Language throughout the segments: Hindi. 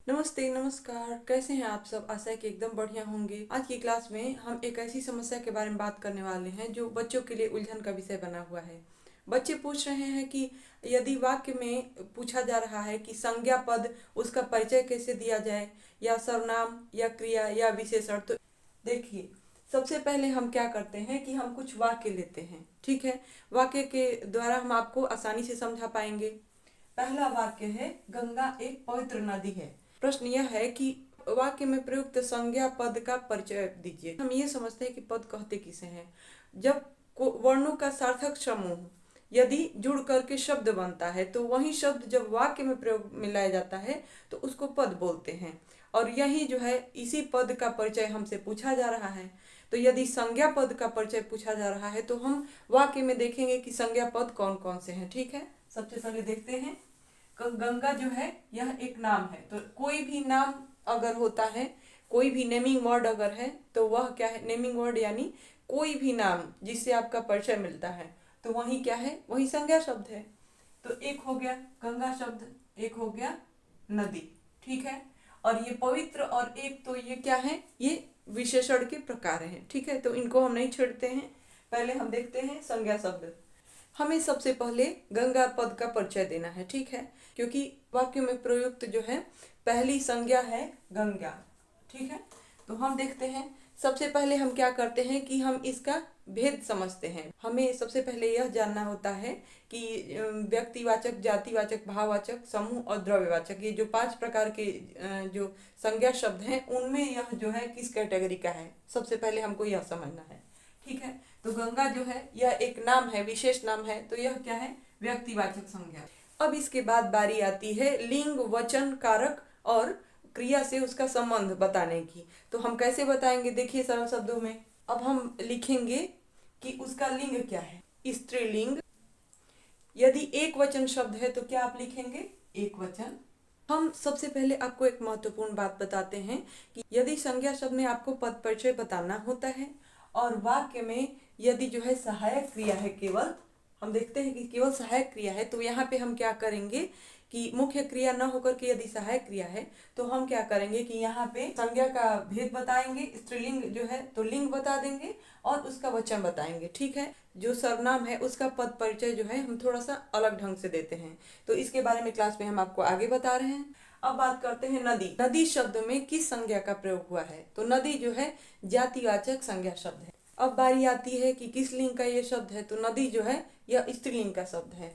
नमस्ते, नमस्कार। कैसे हैं आप सब? आशा है कि एकदम बढ़िया होंगे। आज की क्लास में हम एक ऐसी समस्या के बारे में बात करने वाले हैं जो बच्चों के लिए उलझन का विषय बना हुआ है। बच्चे पूछ रहे हैं कि यदि वाक्य में पूछा जा रहा है कि संज्ञा पद, उसका परिचय कैसे दिया जाए, या सर्वनाम या क्रिया या विशेषण। तो देखिए, सबसे पहले हम क्या करते हैं कि हम कुछ वाक्य लेते हैं, ठीक है। वाक्य के द्वारा हम आपको आसानी से समझा पाएंगे। पहला वाक्य है, गंगा एक पवित्र नदी है। प्रश्न यह है कि वाक्य में प्रयुक्त संज्ञा पद का परिचय दीजिए। हम ये समझते हैं कि पद कहते किसे हैं। जब वर्णों का सार्थक समूह यदि जुड़ करके शब्द बनता है तो वही शब्द जब वाक्य में प्रयोग में लाया जाता है तो उसको पद बोलते हैं। और यही जो है, इसी पद का परिचय हमसे पूछा जा रहा है। तो यदि संज्ञा पद का परिचय पूछा जा रहा है तो हम वाक्य में देखेंगे कि संज्ञा पद कौन कौन से हैं, ठीक है। सबसे पहले देखते हैं, गंगा जो है यह एक नाम है। तो कोई भी नाम अगर होता है, कोई भी नेमिंग वर्ड अगर है तो वह क्या है, नेमिंग वर्ड यानी कोई भी नाम जिससे आपका परिचय मिलता है तो वही क्या है, वही संज्ञा शब्द है। तो एक हो गया गंगा शब्द, एक हो गया नदी, ठीक है। और ये पवित्र और एक, तो ये क्या है, ये विशेषण के प्रकार हैं, ठीक है। तो इनको हम नहीं छेड़ते हैं। पहले हम देखते हैं संज्ञा शब्द। हमें सबसे पहले गंगा पद का परिचय देना है, ठीक है, क्योंकि वाक्य में प्रयुक्त जो है पहली संज्ञा है गंगा, ठीक है। तो हम देखते हैं, सबसे पहले हम क्या करते हैं कि हम इसका भेद समझते हैं। हमें सबसे पहले यह जानना होता है कि व्यक्तिवाचक, जातिवाचक, भाववाचक, समूह और द्रव्यवाचक, ये जो 5 प्रकार के जो संज्ञा शब्द हैं उनमें यह जो है किस कैटेगरी का है, सबसे पहले हमको यह समझना है, ठीक है। तो गंगा जो है यह एक नाम है, विशेष नाम है, तो यह क्या है, व्यक्तिवाचक संज्ञा। अब इसके बाद बारी आती है लिंग, वचन, कारक और क्रिया से उसका संबंध बताने की। तो हम कैसे बताएंगे, देखिए सरल शब्दों में। अब हम लिखेंगे कि उसका लिंग क्या है, स्त्रीलिंग। यदि एक वचन शब्द है तो क्या आप लिखेंगे, एक वचन। हम सबसे पहले आपको एक महत्वपूर्ण बात बताते हैं कि यदि संज्ञा शब्द में आपको पद परिचय बताना होता है और वाक्य में यदि जो है सहायक क्रिया है, केवल हम देखते हैं कि केवल सहायक क्रिया है, तो यहाँ पे हम क्या करेंगे कि मुख्य क्रिया न होकर के यदि सहायक क्रिया है तो हम क्या करेंगे कि यहाँ पे संज्ञा का भेद बताएंगे। स्त्रीलिंग जो है तो लिंग बता देंगे और उसका वचन बताएंगे, ठीक है। जो सर्वनाम है उसका पद परिचय जो है हम थोड़ा सा अलग ढंग से देते हैं, तो इसके बारे में क्लास में हम आपको आगे बता रहे हैं। अब बात करते हैं नदी। नदी शब्द में किस संज्ञा का प्रयोग हुआ है, तो नदी जो है जातिवाचक संज्ञा शब्द है। अब बारी आती है कि किस लिंग का ये शब्द है, तो नदी जो है यह स्त्रीलिंग का शब्द है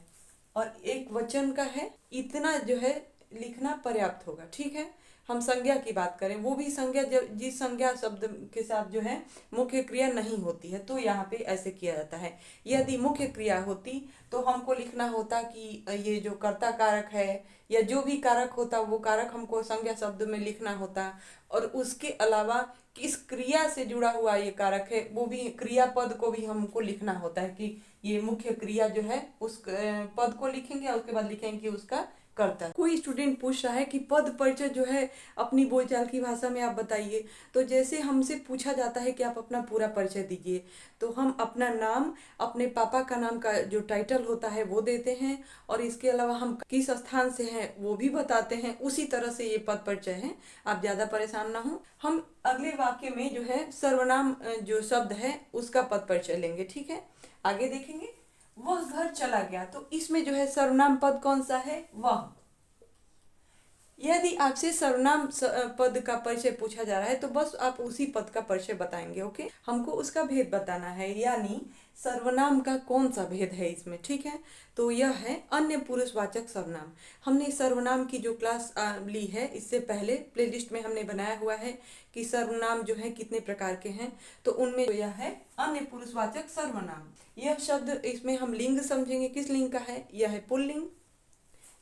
और एक वचन का है। इतना जो है लिखना पर्याप्त होगा, ठीक है। हम संज्ञा की बात करें, वो भी संज्ञा जिस संज्ञा शब्द के साथ जो है मुख्य क्रिया नहीं होती है, तो यहाँ पे ऐसे किया जाता है। यदि मुख्य क्रिया होती तो हमको लिखना होता कि ये जो कर्ता कारक है या जो भी कारक होता वो कारक हमको संज्ञा शब्द में लिखना होता, और उसके अलावा किस क्रिया से जुड़ा हुआ ये कारक है वो भी, क्रियापद को भी हमको लिखना होता है कि ये मुख्य क्रिया जो है उस पद को लिखेंगे और उसके बाद लिखेंगे कि उसका करता है। कोई स्टूडेंट पूछ रहा है कि पद परिचय जो है अपनी बोलचाल की भाषा में आप बताइए। तो जैसे हमसे पूछा जाता है कि आप अपना पूरा परिचय दीजिए, तो हम अपना नाम, अपने पापा का नाम का जो टाइटल होता है वो देते हैं, और इसके अलावा हम किस स्थान से हैं वो भी बताते हैं। उसी तरह से ये पद परिचय है, आप ज्यादा परेशान ना हो। हम अगले वाक्य में जो है सर्वनाम जो शब्द है उसका पद परिचय लेंगे, ठीक है। आगे देखेंगे, वह घर चला गया, तो इसमें जो है सर्वनाम पद कौन सा है, वह। यदि आपसे सर्वनाम पद का परिचय पूछा जा रहा है तो बस आप उसी पद का परिचय बताएंगे, ओके। हमको उसका भेद बताना है, यानी सर्वनाम का कौन सा भेद है इसमें, ठीक है। तो यह है अन्य पुरुषवाचक सर्वनाम। हमने सर्वनाम की जो क्लास ली है, इससे पहले प्लेलिस्ट में हमने बनाया हुआ है कि सर्वनाम जो है कितने प्रकार के हैं, तो उनमें यह है अन्य पुरुषवाचक सर्वनाम। यह शब्द, इसमें हम लिंग समझेंगे, किस लिंग का है, यह है पुल्लिंग।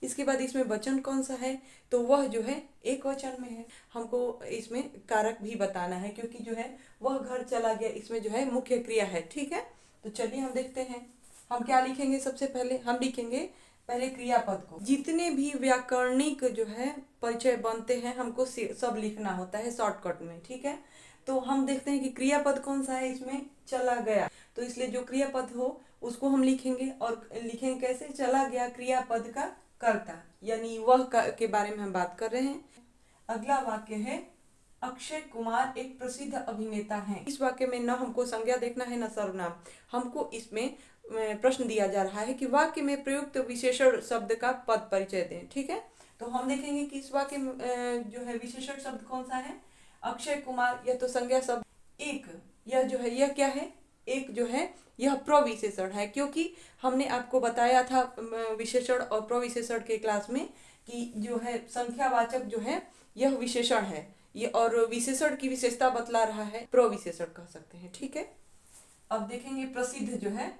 इसके बाद इसमें वचन कौन सा है, तो वह जो है एक वचन में है। हमको इसमें कारक भी बताना है क्योंकि जो है वह घर चला गया, इसमें जो है मुख्य क्रिया है, ठीक है। तो चलिए हम देखते हैं, हम क्या लिखेंगे। सबसे पहले हम लिखेंगे पहले क्रियापद को। जितने भी व्याकरणिक जो है परिचय बनते हैं हमको सब लिखना होता है शॉर्टकट में, ठीक है। तो हम देखते हैं कि क्रियापद कौन सा है, इसमें चला गया, तो इसलिए जो क्रियापद हो उसको हम लिखेंगे। और लिखेंगे कैसे, चला गया क्रियापद का कर्ता, यानी वह के बारे में हम बात कर रहे हैं। अगला वाक्य है अक्षय कुमार एक प्रसिद्ध अभिनेता हैं। इस वाक्य में न हमको संज्ञा देखना है न सर्वनाम, हमको इसमें प्रश्न दिया जा रहा है कि वाक्य में प्रयुक्त विशेषण शब्द का पद परिचय दें। ठीक है, तो हम देखेंगे कि इस वाक्य में जो है विशेषण शब्द कौन सा है, अक्षय कुमार। यह तो संज्ञा शब्द। एक, यह जो है यह क्या है, एक जो है यह प्रविशेषण है, क्योंकि हमने आपको बताया था विशेषण और प्रविशेषण के क्लास में कि जो है संख्यावाचक जो है यह विशेषण है, ये और विशेषण की विशेषता बतला रहा है, प्रविशेषण कह सकते हैं। ठीक है, अब देखेंगे प्रसिद्ध जो है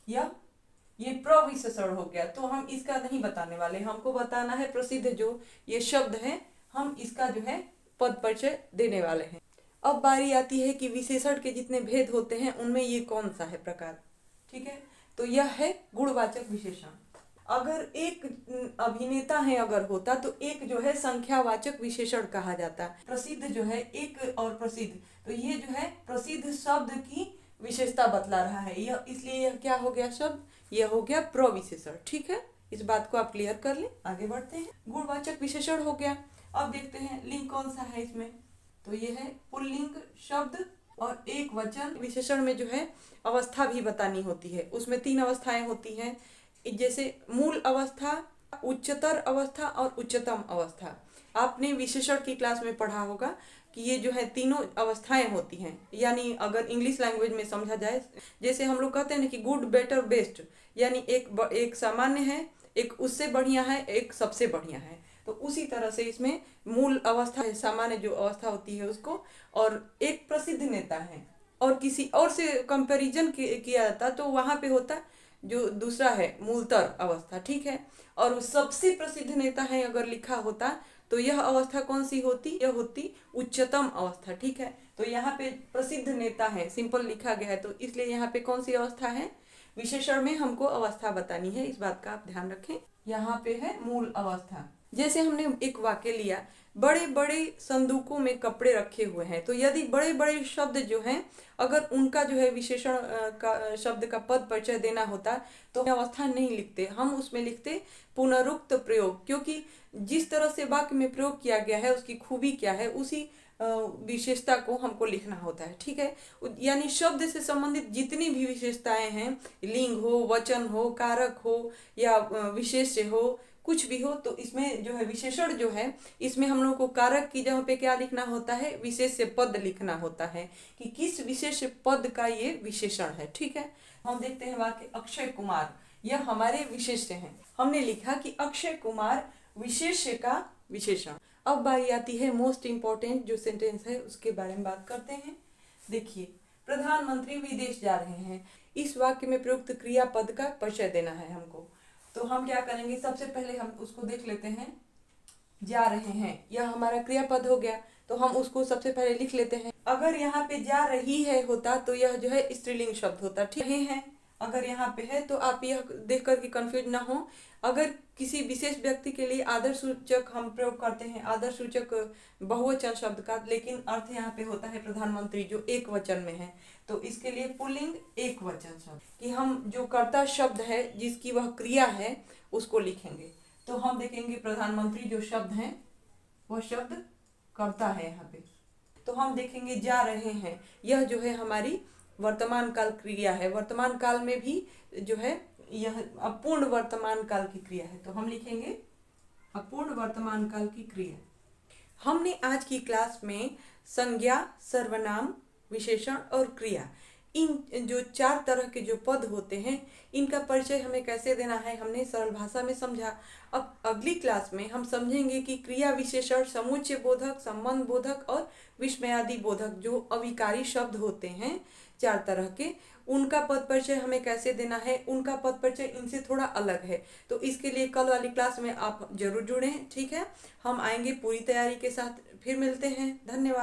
ये प्रविशेषण हो गया, तो हम इसका नहीं बताने वाले, हमको बताना है प्रसिद्ध जो ये शब्द है, हम इसका जो है पद परिचय देने वाले हैं। अब बारी आती है कि विशेषण के जितने भेद होते हैं उनमें ये कौन सा है प्रकार। ठीक है, तो यह है गुणवाचक विशेषण। अगर एक अभिनेता है अगर होता तो एक जो है संख्यावाचक विशेषण कहा जाता। प्रसिद्ध जो है एक और प्रसिद्ध, तो ये जो है प्रसिद्ध शब्द की विशेषता बतला रहा है, यह इसलिए यह क्या हो गया शब्द, यह हो गया प्रविशेषण। ठीक है, इस बात को आप क्लियर कर लें। आगे बढ़ते हैं, गुणवाचक विशेषण हो गया। अब देखते हैं लिंग कौन सा है इसमें, तो ये है पुल्लिंग शब्द और एक वचन। विशेषण में जो है अवस्था भी बतानी होती है, उसमें 3 अवस्थाएं होती हैं, जैसे मूल अवस्था, उच्चतर अवस्था और उच्चतम अवस्था। आपने विशेषण की क्लास में पढ़ा होगा कि ये जो है तीनों अवस्थाएं होती हैं, यानी अगर इंग्लिश लैंग्वेज में समझा जाए, जैसे हम लोग कहते हैं ना कि गुड, बेटर, बेस्ट, यानी एक सामान्य है, एक उससे बढ़िया है, एक सबसे बढ़िया है। तो उसी तरह से इसमें मूल अवस्था है, सामान्य जो अवस्था होती है उसको, और एक प्रसिद्ध नेता है और किसी और से कंपैरिजन किया जाता तो वहां पे होता जो दूसरा है मूलतर अवस्था। ठीक है, और सबसे प्रसिद्ध नेता है अगर लिखा होता तो यह अवस्था कौन सी होती, यह होती उच्चतम अवस्था। ठीक है, तो यहाँ पे प्रसिद्ध नेता है सिंपल लिखा गया है, तो इसलिए यहाँ पे कौन सी अवस्था है, विशेषण में हमको अवस्था बतानी है, इस बात का आप ध्यान रखें। यहाँ पे है मूल अवस्था। जैसे हमने एक वाक्य लिया, बड़े बड़े संदूकों में कपड़े रखे हुए हैं, तो यदि बड़े बड़े शब्द जो हैं अगर उनका जो है विशेषण का शब्द का पद परिचय देना होता तो अवस्था नहीं लिखते, हम उसमें लिखते पुनरुक्त प्रयोग, क्योंकि जिस तरह से वाक्य में प्रयोग किया गया है उसकी खूबी क्या है उसी विशेषता को हमको लिखना होता है। ठीक है, यानी शब्द से संबंधित जितनी भी विशेषताएं हैं, लिंग हो, वचन हो, कारक हो या विशेष्य हो, कुछ भी हो, तो इसमें जो है विशेषण जो है इसमें हम लोग को कारक की जगह पे क्या लिखना होता है, विशेष्य पद लिखना होता है कि किस विशेष पद का ये विशेषण है। ठीक है, हम देखते हैं वाक्य अक्षय कुमार, यह हमारे विशेष्य हैं, हमने लिखा कि अक्षय कुमार विशेष्य का विशेषण। अब बारी आती है मोस्ट इंपॉर्टेंट जो सेंटेंस है उसके बारे में बात करते हैं। देखिए, प्रधानमंत्री विदेश जा रहे हैं, इस वाक्य में प्रयुक्त क्रियापद का परिचय देना है हमको, तो हम क्या करेंगे, सबसे पहले हम उसको देख लेते हैं। जा रहे हैं यह हमारा क्रियापद हो गया, तो हम उसको सबसे पहले लिख लेते हैं। अगर यहाँ पे जा रही है होता तो यह जो है स्त्रीलिंग शब्द होता। ठीक है, अगर यहाँ पे है तो आप यह देख कर के कंफ्यूज ना हो, अगर किसी विशेष व्यक्ति के लिए आदर सूचक हम प्रयोग करते हैं, आदर सूचक बहुवचन शब्द का, लेकिन अर्थ यहाँ पे होता है प्रधानमंत्री जो एक वचन में है, तो इसके लिए पुल्लिंग एक वचन शब्द कि हम जो कर्ता शब्द है जिसकी वह क्रिया है उसको लिखेंगे। तो हम देखेंगे प्रधानमंत्री जो शब्द है वह शब्द कर्ता है यहाँ पे, तो हम देखेंगे जा रहे हैं, यह जो है हमारी वर्तमान काल क्रिया है, वर्तमान काल में भी जो है यह अपूर्ण वर्तमान काल की क्रिया है, तो हम लिखेंगे अपूर्ण वर्तमान काल की क्रिया। हमने आज की क्लास में संज्ञा, सर्वनाम, विशेषण और क्रिया, इन जो 4 तरह के जो पद होते हैं इनका परिचय हमें कैसे देना है हमने सरल भाषा में समझा। अब अगली क्लास में हम समझेंगे कि क्रिया विशेषण, समुच्चय बोधक, संबंध बोधक और विस्मयादि बोधक जो अविकारी शब्द होते हैं 4 तरह के, उनका पद परिचय हमें कैसे देना है, उनका पद परिचय इनसे थोड़ा अलग है, तो इसके लिए कल वाली क्लास में आप जरूर जुड़ें। ठीक है, हम आएंगे पूरी तैयारी के साथ, फिर मिलते हैं, धन्यवाद।